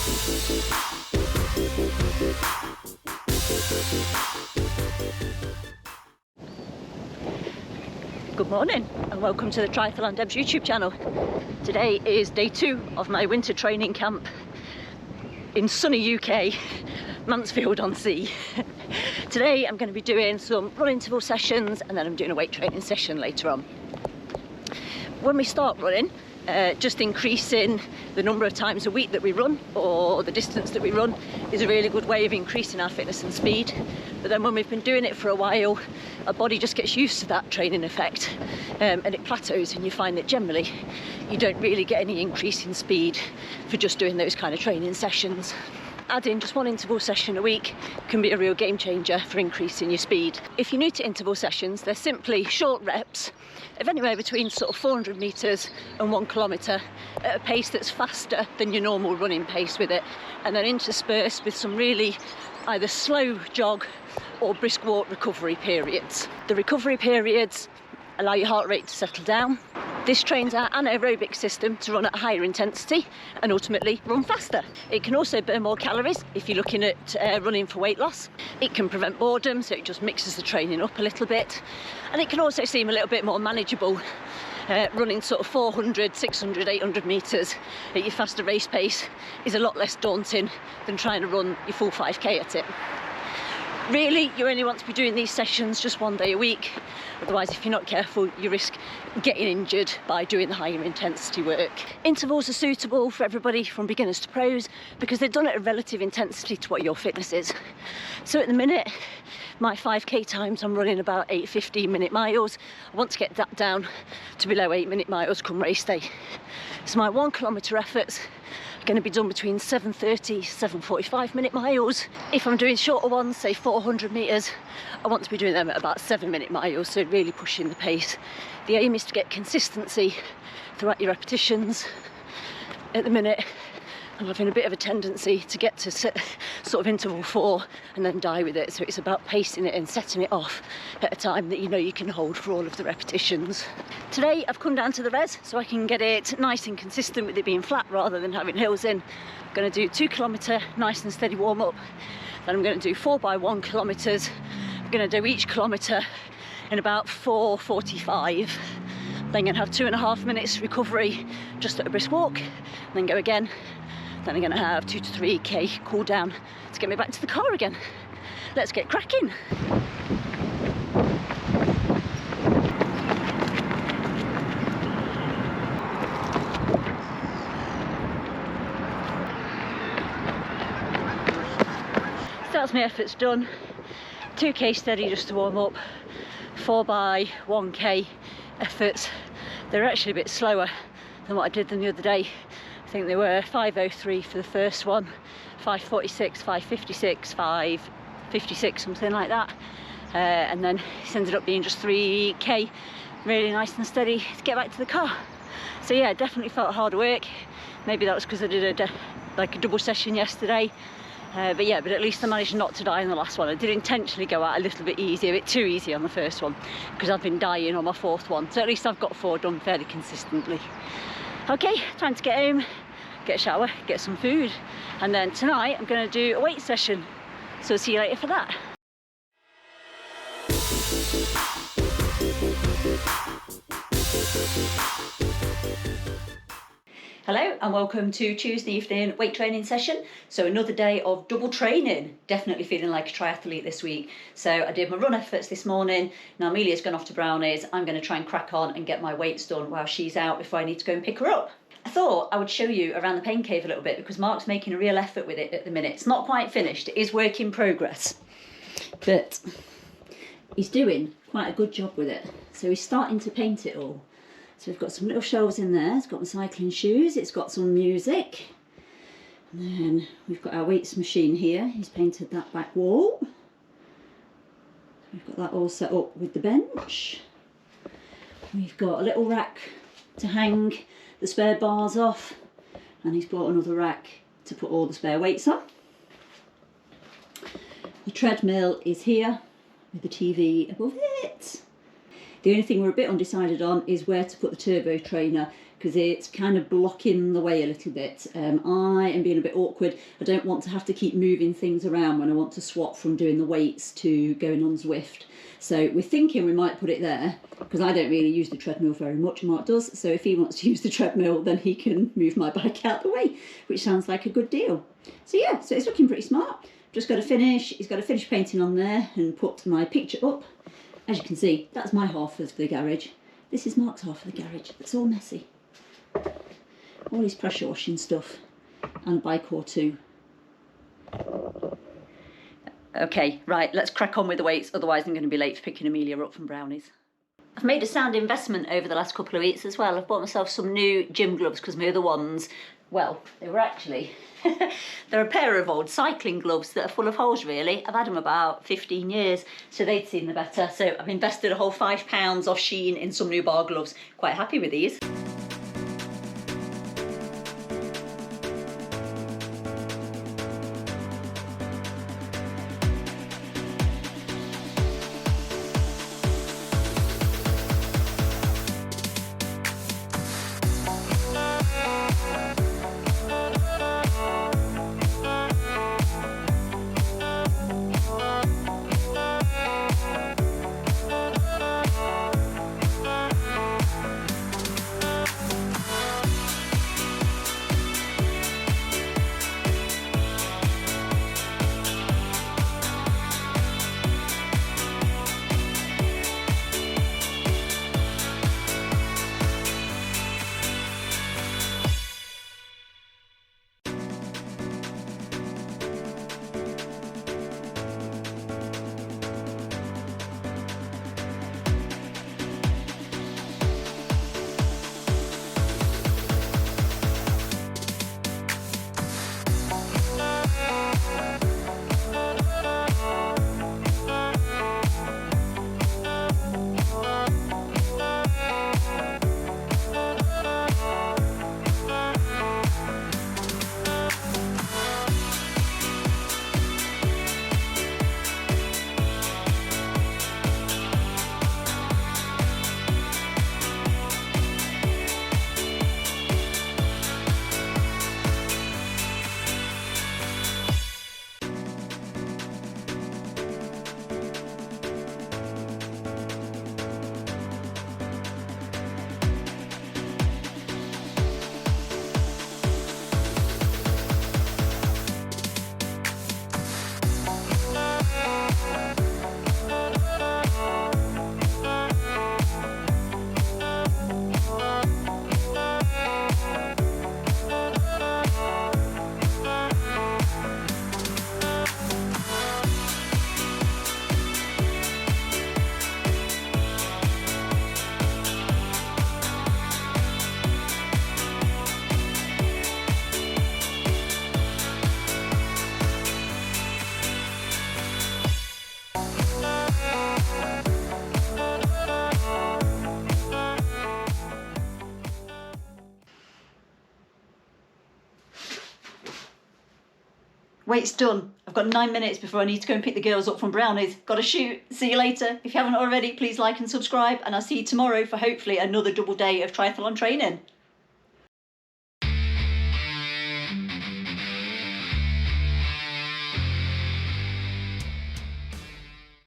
Good morning and welcome to the Triathlon Debs YouTube channel. Today is day 2 of my winter training camp in sunny UK, Mansfield-on-Sea. Today I'm going to be doing some run interval sessions and then I'm doing a weight training session later on. When we start running, just increasing the number of times a week that we run or the distance that we run is a really good way of increasing our fitness and speed. But then when we've been doing it for a while, our body just gets used to that training effect and it plateaus, and you find that generally you don't really get any increase in speed for just doing those kind of training sessions. Adding just one interval session a week can be a real game changer for increasing your speed. If you're new to interval sessions, they're simply short reps of anywhere between sort of 400 metres and 1 kilometre at a pace that's faster than your normal running pace with it, and then interspersed with some really either slow jog or brisk walk recovery periods. The recovery periods allow your heart rate to settle down. This trains our anaerobic system to run at a higher intensity and ultimately run faster. It can also burn more calories if you're looking at running for weight loss. It can prevent boredom, so it just mixes the training up a little bit. And it can also seem a little bit more manageable. Running sort of 400, 600, 800 metres at your faster race pace is a lot less daunting than trying to run your full 5k at it. Really, you only want to be doing these sessions just 1 day a week. Otherwise, if you're not careful, you risk getting injured by doing the higher intensity work. Intervals are suitable for everybody from beginners to pros because they're done at a relative intensity to what your fitness is. So at the minute, my 5k times, I'm running about 8:15 minute miles. I want to get that down to below 8 minute miles come race day. So my 1 kilometre efforts are going to be done between 7:30, 7:45 minute miles. If I'm doing shorter ones, say 400 metres, I want to be doing them at about 7 minute miles, so really pushing the pace. The aim is to get consistency throughout your repetitions. At the minute, I'm having a bit of a tendency to get to sort of interval 4 and then die with it, so it's about pacing it and setting it off at a time that you know you can hold for all of the repetitions. Today I've come down to the res so I can get it nice and consistent with it being flat rather than having hills in. I'm going to do 2 kilometre nice and steady warm up, then I'm going to do 4 by 1 kilometres. I'm going to do each kilometre in about 4:45. Then I'm going to have 2.5 minutes recovery just at a brisk walk, and then go again. Then I'm going to have 2 to 3k cool down to get me back to the car again. Let's get cracking. So that's my efforts done. 2k steady just to warm up. 4 by 1k efforts. They're actually a bit slower than what I did them the other day. I think they were 5:03 for the first one, 5:46, 5:56, 5:56, something like that. And then it ended up being just 3k, really nice and steady to get back to the car. So yeah, definitely felt hard work. Maybe that was because I did a double session yesterday. But yeah, but at least I managed not to die in the last one. I did intentionally go out a little bit easy, a bit too easy on the first one, because I've been dying on my 4th one. So at least I've got 4 done fairly consistently. Okay, time to get home, get a shower, get some food, and then tonight I'm going to do a weight session. So see you later for that. Hello and welcome to Tuesday evening weight training session. So another day of double training. Definitely feeling like a triathlete this week. So I did my run efforts this morning. Now Amelia's gone off to Brownies. I'm going to try and crack on and get my weights done while she's out before I need to go and pick her up. I thought I would show you around the pain cave a little bit because Mark's making a real effort with it at the minute. It's not quite finished. It is work in progress. But he's doing quite a good job with it. So he's starting to paint it all. So we've got some little shelves in there. It's got my cycling shoes, it's got some music. And then we've got our weights machine here. He's painted that back wall. We've got that all set up with the bench. We've got a little rack to hang the spare bars off. And he's brought another rack to put all the spare weights on. The treadmill is here with the TV above it. The only thing we're a bit undecided on is where to put the turbo trainer, because it's kind of blocking the way a little bit. I am being a bit awkward. I don't want to have to keep moving things around when I want to swap from doing the weights to going on Zwift. So we're thinking we might put it there, because I don't really use the treadmill very much, Mark does. So if he wants to use the treadmill, then he can move my bike out the way, which sounds like a good deal. So yeah, so it's looking pretty smart. Just got to finish, he's got to finish painting on there and put my picture up. As you can see, that's my half of the garage. This is Mark's half of the garage. It's all messy. All his pressure washing stuff and a bike or two. Okay, right, let's crack on with the weights, otherwise I'm going to be late for picking Amelia up from Brownies. I've made a sound investment over the last couple of weeks as well. I've bought myself some new gym gloves because my other ones, well, they were actually, they're a pair of old cycling gloves that are full of holes really. I've had them about 15 years, so they'd seen the better. So I've invested a whole £5 off Shein in some new bar gloves. Quite happy with these. Weight's done. I've got 9 minutes before I need to go and pick the girls up from Brownies. Got to shoot. See you later. If you haven't already, please like and subscribe, and I'll see you tomorrow for hopefully another double day of triathlon training.